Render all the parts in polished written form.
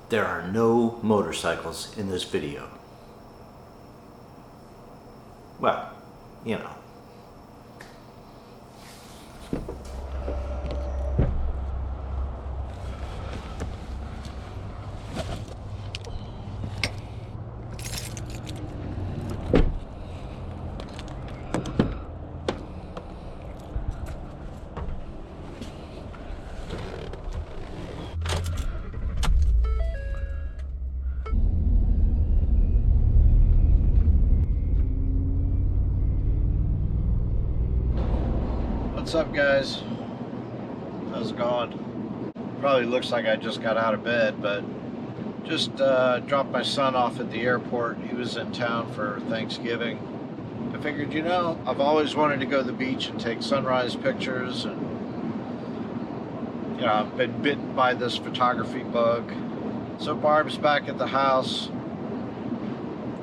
There are no motorcycles in this video. Well, you know. What's up, guys? How's it going? Probably looks like I just got out of bed, but just dropped my son off at the airport. He was in town for Thanksgiving. I figured, you know, I've always wanted to go to the beach and take sunrise pictures, and you know, I've been bitten by this photography bug. So Barb's back at the house.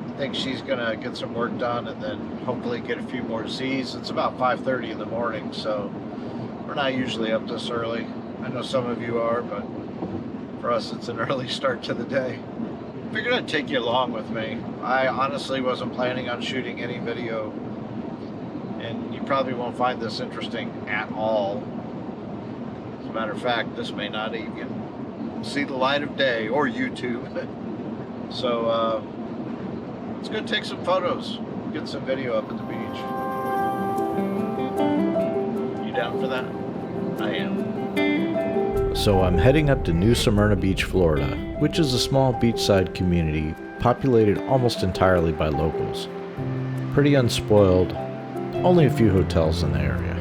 I think she's gonna get some work done and then hopefully get a few more Z's. It's about 5:30 in the morning, so we're not usually up this early. I know some of you are, but for us it's an early start to the day. Figured I'd take you along with me. I honestly wasn't planning on shooting any video, and you probably won't find this interesting at all. As a matter of fact, this may not even see the light of day or YouTube. So let's go take some photos, get some video up at the beach. You down for that? I am. So I'm heading up to New Smyrna Beach, Florida, which is a small beachside community populated almost entirely by locals. Pretty unspoiled, only a few hotels in the area.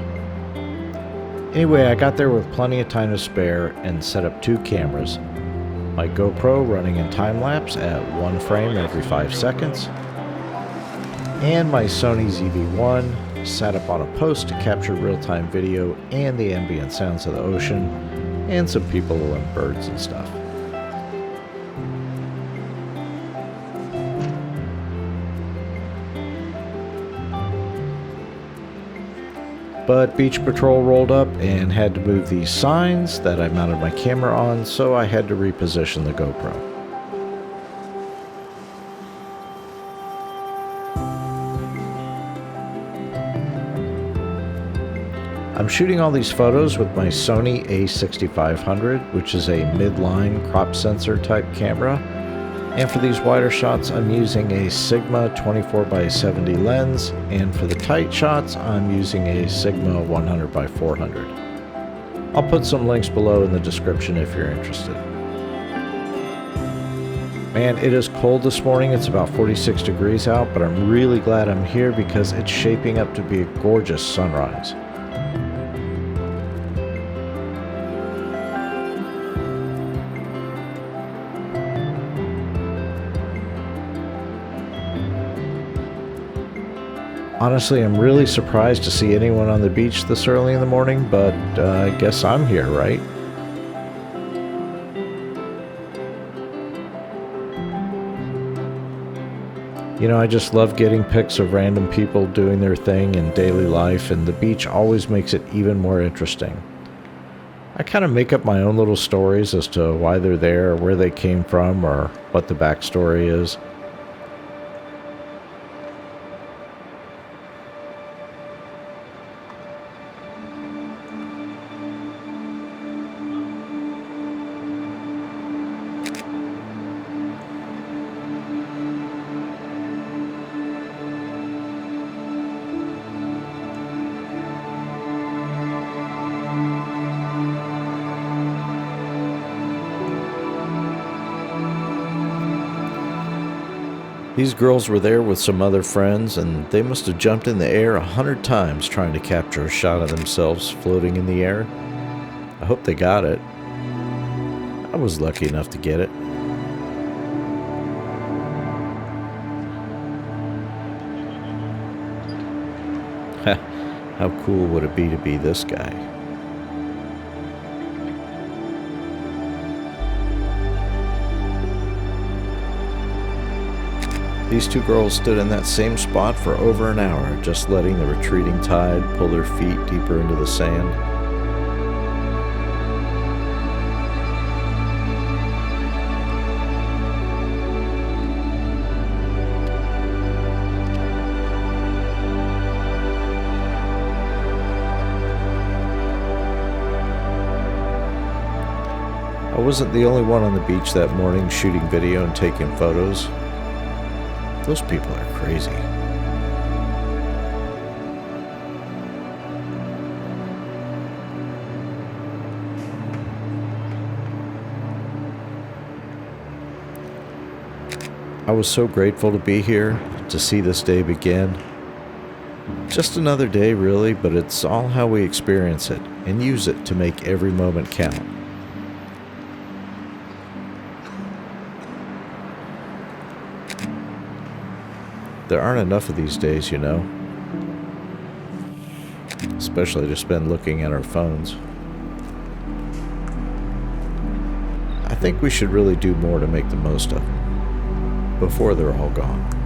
Anyway, I got there with plenty of time to spare and set up 2 cameras. My GoPro running in time-lapse at 1 frame every 5 seconds, and my Sony ZV-1 sat up on a post to capture real-time video and the ambient sounds of the ocean, and some people and birds and stuff. But Beach Patrol rolled up and had to move these signs that I mounted my camera on, so I had to reposition the GoPro. I'm shooting all these photos with my Sony a6500, which is a midline crop sensor type camera. And for these wider shots, I'm using a Sigma 24x70 lens, and for the tight shots, I'm using a Sigma 100x400. I'll put some links below in the description if you're interested. Man, it is cold this morning. It's about 46 degrees out, but I'm really glad I'm here because it's shaping up to be a gorgeous sunrise. Honestly, I'm really surprised to see anyone on the beach this early in the morning, but I guess I'm here, right? You know, I just love getting pics of random people doing their thing in daily life, and the beach always makes it even more interesting. I kind of make up my own little stories as to why they're there, or where they came from, or what the backstory is. These girls were there with some other friends, and they must have jumped in the air 100 times trying to capture a shot of themselves floating in the air. I hope they got it. I was lucky enough to get it. How cool would it be to be this guy? These 2 girls stood in that same spot for over an hour, just letting the retreating tide pull their feet deeper into the sand. I wasn't the only one on the beach that morning shooting video and taking photos. Those people are crazy. I was so grateful to be here, to see this day begin. Just another day, really, but it's all how we experience it and use it to make every moment count. There aren't enough of these days, you know. Especially to spend looking at our phones. I think we should really do more to make the most of them before they're all gone.